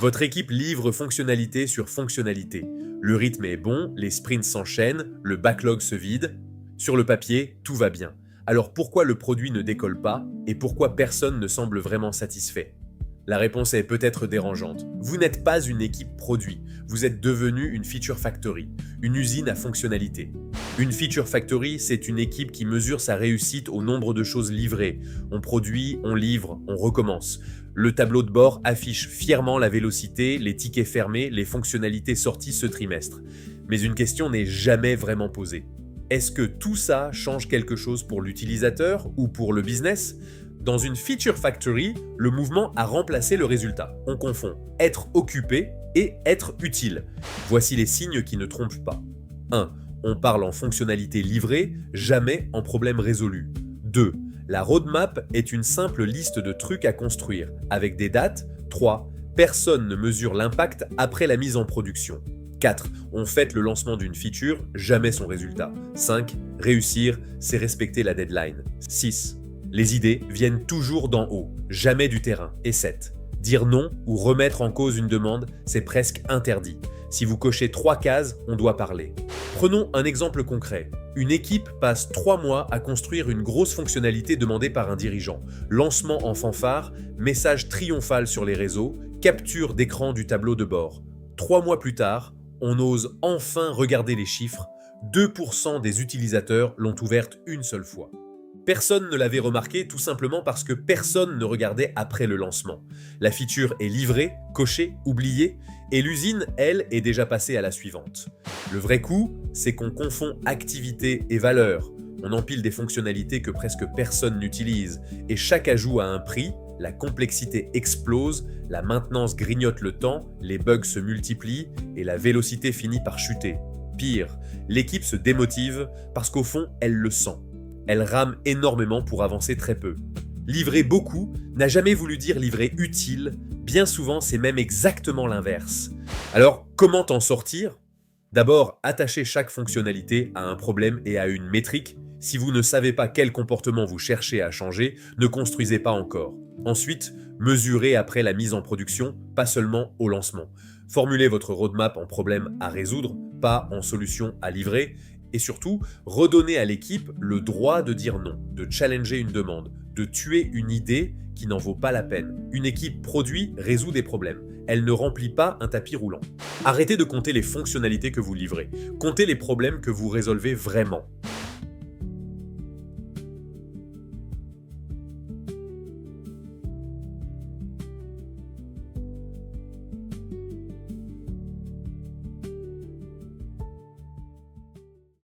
Votre équipe livre fonctionnalité sur fonctionnalité. Le rythme est bon, les sprints s'enchaînent, le backlog se vide. Sur le papier, tout va bien. Alors pourquoi le produit ne décolle pas et pourquoi personne ne semble vraiment satisfait? La réponse est peut-être dérangeante. Vous n'êtes pas une équipe produit, vous êtes devenu une feature factory, une usine à fonctionnalité. Une feature factory, c'est une équipe qui mesure sa réussite au nombre de choses livrées. On produit, on livre, on recommence. Le tableau de bord affiche fièrement la vélocité, les tickets fermés, les fonctionnalités sorties ce trimestre. Mais une question n'est jamais vraiment posée. Est-ce que tout ça change quelque chose pour l'utilisateur ou pour le business? Dans une feature factory, le mouvement a remplacé le résultat. On confond être occupé et être utile. Voici les signes qui ne trompent pas. 1. On parle en fonctionnalité livrée, jamais en problème résolu. 2. La roadmap est une simple liste de trucs à construire, avec des dates. 3. Personne ne mesure l'impact après la mise en production. 4. On fête le lancement d'une feature, jamais son résultat. 5. Réussir, c'est respecter la deadline. 6. Les idées viennent toujours d'en haut, jamais du terrain. Et 7. Dire non ou remettre en cause une demande, c'est presque interdit. Si vous cochez 3 cases, on doit parler. Prenons un exemple concret. Une équipe passe 3 mois à construire une grosse fonctionnalité demandée par un dirigeant. Lancement en fanfare, message triomphal sur les réseaux, capture d'écran du tableau de bord. 3 mois plus tard, on ose enfin regarder les chiffres. 2% des utilisateurs l'ont ouverte une seule fois. Personne ne l'avait remarqué tout simplement parce que personne ne regardait après le lancement. La feature est livrée, cochée, oubliée, et l'usine, elle, est déjà passée à la suivante. Le vrai coup, c'est qu'on confond activité et valeur. On empile des fonctionnalités que presque personne n'utilise, et chaque ajout a un prix, la complexité explose, la maintenance grignote le temps, les bugs se multiplient, et la vélocité finit par chuter. Pire, l'équipe se démotive parce qu'au fond, elle le sent. Elle rame énormément pour avancer très peu. Livrer beaucoup n'a jamais voulu dire livrer utile, bien souvent c'est même exactement l'inverse. Alors, comment en sortir? D'abord, attachez chaque fonctionnalité à un problème et à une métrique. Si vous ne savez pas quel comportement vous cherchez à changer, ne construisez pas encore. Ensuite, mesurez après la mise en production, pas seulement au lancement. Formulez votre roadmap en problème à résoudre, pas en solution à livrer. Et surtout, redonnez à l'équipe le droit de dire non, de challenger une demande, de tuer une idée qui n'en vaut pas la peine. Une équipe produit résout des problèmes. Elle ne remplit pas un tapis roulant. Arrêtez de compter les fonctionnalités que vous livrez. Comptez les problèmes que vous résolvez vraiment.